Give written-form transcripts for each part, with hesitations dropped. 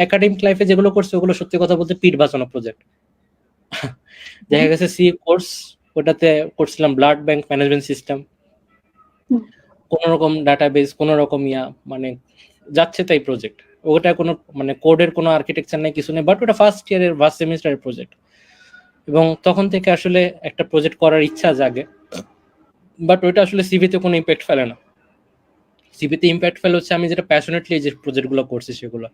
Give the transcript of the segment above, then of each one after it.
Academic লাইফে যেগুলো করছে ওগুলো সত্যি কথা বলতে পিঠ বাঁচানো প্রজেক্ট। দেখা গেছে সি কোর্স, ওটাতে করছিলাম ব্লাড ব্যাংক ম্যানেজমেন্ট সিস্টেম, কোন রকম ডাটাবেস, কোন রকম মানে যাচ্ছে তাই প্রজেক্ট। ওটা কোনো মানে কোডের কোনো আর্কিটেকচার নাই, কিছু নেই, বাট ওটা ফার্স্ট ইয়ারের ফার্স্ট সেমিস্টারের প্রজেক্ট। এবং তখন থেকে আসলে একটা প্রজেক্ট করার ইচ্ছা জাগে, বাট ওইটা আসলে সিভিতে কোনো ইম্প্যাক্ট ফেলে না। সিভিতে ইম্প্যাক্ট ফেলে হচ্ছে আমি যেটা প্যাশনেটলি যে প্রজেক্টগুলো করছি সেগুলো।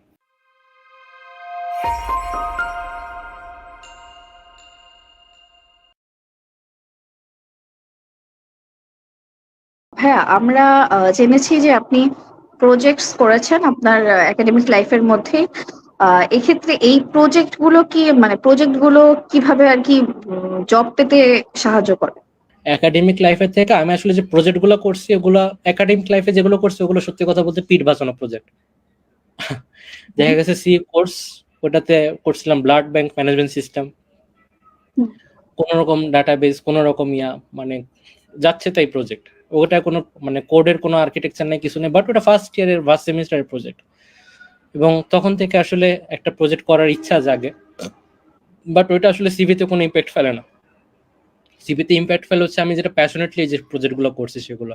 হ্যাঁ, আমরা জেনেছি যে আপনি প্রজেক্টস করেছেন আপনার একাডেমিক লাইফের মধ্যে। এক্ষেত্রে এই প্রজেক্টগুলো কিভাবে আর কি জব পেতে সাহায্য করে? একাডেমিক লাইফের থেকে আমি আসলে যে প্রজেক্টগুলো করছি ওগুলো একাডেমিক লাইফে যেগুলো করছি ওগুলো সত্যি কথা বলতে পিঠ বাঁচানো প্রজেক্ট। দেখা গেছে সি কোর্স, ওটাতে করছিলাম ব্লাড ব্যাংক ম্যানেজমেন্ট সিস্টেম, কোন রকম ডাটাবেস, কোন রকম মানে যাচ্ছে তাই প্রজেক্ট। ওটা কোনো মানে কোডের কোনো আর্কিটেকচার নাই, কিছু নেই, বাট ওটা ফার্স্ট ইয়ারের ফার্স্ট সেমিস্টারের প্রজেক্ট। এবং তখন থেকে আসলে একটা প্রজেক্ট করার ইচ্ছা জাগে, বাট ওইটা আসলে সিভিতে কোনো ইম্প্যাক্ট ফেলে না। সিভিতে ইম্প্যাক্ট ফেলে হচ্ছে আমি যেটা প্যাশনেটলি যে প্রজেক্টগুলো করছি সেগুলো।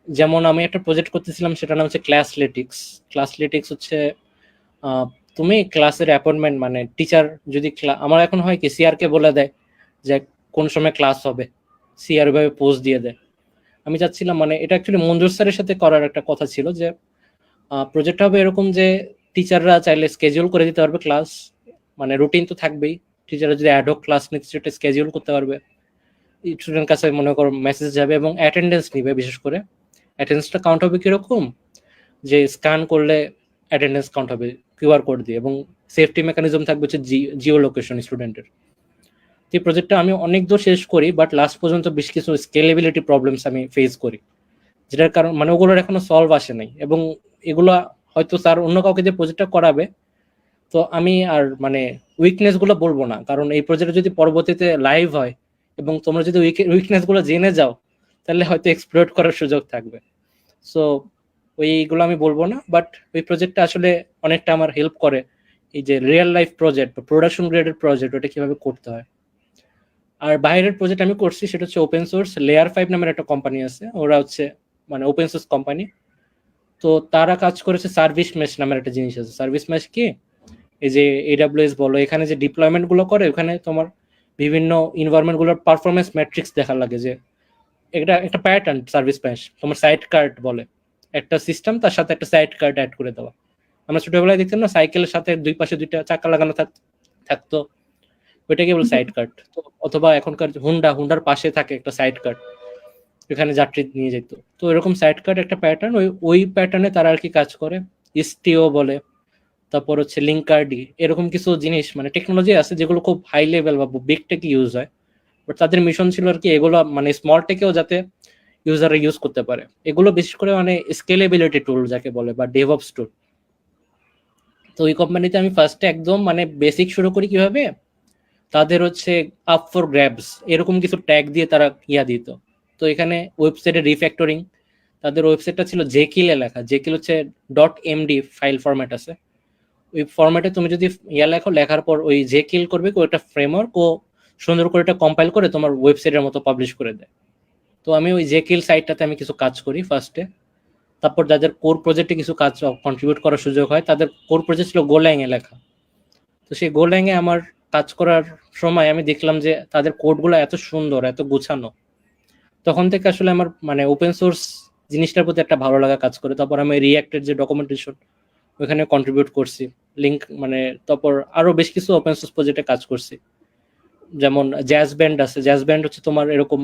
যেমন আমি একটা প্রজেক্ট করতেছিলাম, সেটার নাম হচ্ছে ক্লাসলেটিক্স। ক্লাসলেটিক্স হচ্ছে তুমি ক্লাসের অ্যাপয়েন্টমেন্ট, মানে টিচার যদি আমার এখন হয় কি সিআর কে বলে দেয় যে কোন সময় ক্লাস হবে, সিআর ভাবে পোস্ট দিয়ে দেয়। আমি চাচ্ছিলাম মানে এটা অ্যাকচুয়ালি মঞ্জুর স্যারের সাথে করার একটা কথা ছিল, যে প্রজেক্ট হবে এরকম যে টিচাররা চাইলে স্কেডিউল করে দিতে পারবে ক্লাস, মানে রুটিন তো থাকবেই, টিচাররা যদি অ্যাডহক ক্লাস নিতে সেটা স্কেডিউল করতে পারবে, স্টুডেন্ট কাছে মনে করো মেসেজ যাবে এবং অ্যাটেন্ডেন্স নিবে। বিশেষ করে অ্যাটেন্ডেন্সটা কাউন্ট হবে কিরকম, যে স্ক্যান করলে অ্যাটেন্ডেন্স কাউন্ট হবে কিউআর কোড দিয়ে, এবং সেফটি মেকানিজম থাকবে হচ্ছে জিও লোকেশন স্টুডেন্টের। এই প্রজেক্টটা আমি অনেক দূর শেষ করি, বাট লাস্ট পর্যন্ত বেশ কিছু স্কেলেবিলিটি প্রবলেমস আমি ফেস করি, যেটার কারণ মানে ওগুলোর এখনো সলভ আসে নাই। এবং এগুলো হয়তো স্যার অন্য কাউকে যে প্রজেক্টটা করাবে, তো আমি আর মানে উইকনেস গুলো বলবো না, কারণ এই প্রজেক্ট যদি পরবর্তীতে লাইভ হয় এবং তোমরা যদি উইকনেস গুলো জেনে যাও, তাহলে হয়তো এক্সপ্লোর করার সুযোগ থাকবে। সো ওইগুলো আমি বলবো না, বাট ওই প্রজেক্টটা আসলে অনেকটা আমার হেল্প করে এই যে রিয়েল লাইফ প্রজেক্ট বা প্রোডাকশন গ্রেডের প্রজেক্ট ওটা কিভাবে করতে হয়। আর বাইরের প্রজেক্ট আমি করছি সেটা হচ্ছে ওপেন সোর্স লেয়ার 5 নামের একটা কোম্পানি আছে, ওরা হচ্ছে মানে ওপেন সোর্স কোম্পানি। তো তারা কাজ করেছে সার্ভিস মেশ নামের একটা জিনিস আছে। সার্ভিস মেশ কি, এই যে AWS বলো, এখানে যে ডিপ্লয়মেন্ট গুলো করে ওখানে তোমার বিভিন্ন এনভায়রনমেন্ট গুলোর পারফরমেন্স ম্যাট্রিক্স দেখা লাগে, যে এটা একটা প্যাটার্ন। সার্ভিস মেশ তোমার সাইড কার্ড বলে, একটা সিস্টেম তার সাথে একটা সাইড কার্ড অ্যাড করে দেওয়া। আমরা ছোটবেলায় দেখতাম না, সাইকেলের সাথে দুই পাশে দুইটা চাকা লাগানো থাকতো, ওইটাকে বলে সাইড কার্ড। তো অথবা এখনকার হুন্ডার পাশে থাকে একটা সাইড কার্ড, এখানে যাত্রী নিয়ে যেত। তো এরকম সাইড কার্ড একটা প্যাটার্ন, ওই প্যাটার্নে তারা আর কি কাজ করে। ইস্টিও বলে, তারপর হচ্ছে লিঙ্কার্ডি, এরকম কিছু জিনিস মানে টেকনোলজি আছে যেগুলো খুব হাই লেভেল বা বিগ টেকে ইউজ হয়, বাট তাদের মিশন ছিল আর কি এগুলো মানে স্মল টেকেও যাতে ইউজাররা ইউজ করতে পারে। এগুলো বিশেষ করে মানে স্কেলেবিলিটি টুল যাকে বলে, বা ডেভঅপস টুল। তো ওই কোম্পানিতে আমি ফার্স্টে একদম মানে বেসিক শুরু করি কিভাবে, তাদের হচ্ছে আপ ফর গ্র্যাবস এরকম কিছু ট্যাগ দিয়ে তারা দিত। তো এখানে ওয়েবসাইটে রিফ্যাক্টরিং, তাদের ওয়েবসাইটটা ছিল জেকিলে লেখা। জেকিল হচ্ছে .md ফাইল ফরম্যাট আছে, ওই ফরম্যাটে তুমি যদি লেখো, লেখার পর ওই জেকিল করবে ওইটা ফ্রেমওয়ার্ক ও সুন্দর করে এটা কম্পাইল করে তোমার ওয়েবসাইটের মতো পাবলিশ করে দেয়। তো আমি ওই জেকিল সাইটটাতে আমি কিছু কাজ করি ফার্স্টে। তারপর যাদের কোর প্রজেক্টে কিছু কাজ কন্ট্রিবিউট করার সুযোগ হয়, তাদের কোর প্রজেক্ট ছিল গোল্যাং এ লেখা। তো সেই গোল্যাং এ আমার কাজ করার সময় আমি দেখলাম যে তাদের কোডগুলো এত সুন্দর, এত গুছানো। তখন থেকে আসলে আমার মানে ওপেন সোর্স জিনিসটার প্রতি একটা ভালো লাগা কাজ করে। তারপর আমি রিঅ্যাক্টের যে ডকুমেন্টেশন ওখানে কন্ট্রিবিউট করছি, লিঙ্ক মানে তারপর আরো বেশ কিছু ওপেন সোর্স প্রজেক্টে কাজ করছি। যেমন জ্যাজ ব্যান্ড আছে, জ্যাজ ব্যান্ড হচ্ছে তোমার এরকম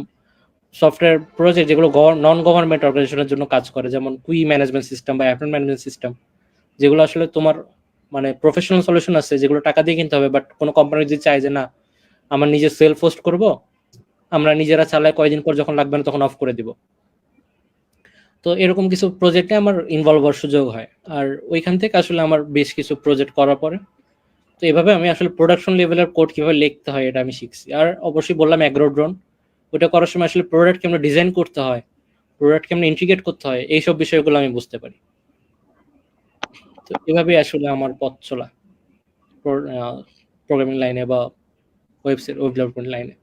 সফটওয়্যার প্রজেক্ট যেগুলো নন গভর্নমেন্ট অর্গানাইজেশনের জন্য কাজ করে, যেমন কুই ম্যানেজমেন্ট সিস্টেম বা অ্যাপয়েন্ট ম্যানেজমেন্ট সিস্টেম, যেগুলো আসলে তোমার মানে প্রফেশনাল সলিউশন আছে যেগুলো টাকা দিয়ে কিনতে হবে, বাট কোনো কোম্পানি যদি চায় যে না আমার নিজে সেলফ হোস্ট করব, আমরা নিজেরা চালাই, কয়েকদিন পর যখন লাগবে না তখন অফ করে দিব। তো এরকম কিছু প্রজেক্টে আমার ইনভলভ হওয়ার সুযোগ হয়। আর ওইখান থেকে আসলে আমার বেশ কিছু প্রজেক্ট করার পরে তো এভাবে আমি আসলে প্রোডাকশন লেভেলের কোড কিভাবে লিখতে হয় এটা আমি শিখছি। আর অবশ্যই বললাম অ্যাগ্রোড্রোন, ওটা করার সময় আসলে প্রোডাক্ট কেমন ডিজাইন করতে হয়, প্রোডাক্ট কেমন ইন্টিগ্রেট করতে হয়, এইসব বিষয়গুলো আমি বুঝতে পারি। তো এভাবেই আসলে আমার পথ চলা। প্রোগ্রামিং লাইনে বা ওয়েব ডেভেলপমেন্ট লাইনে।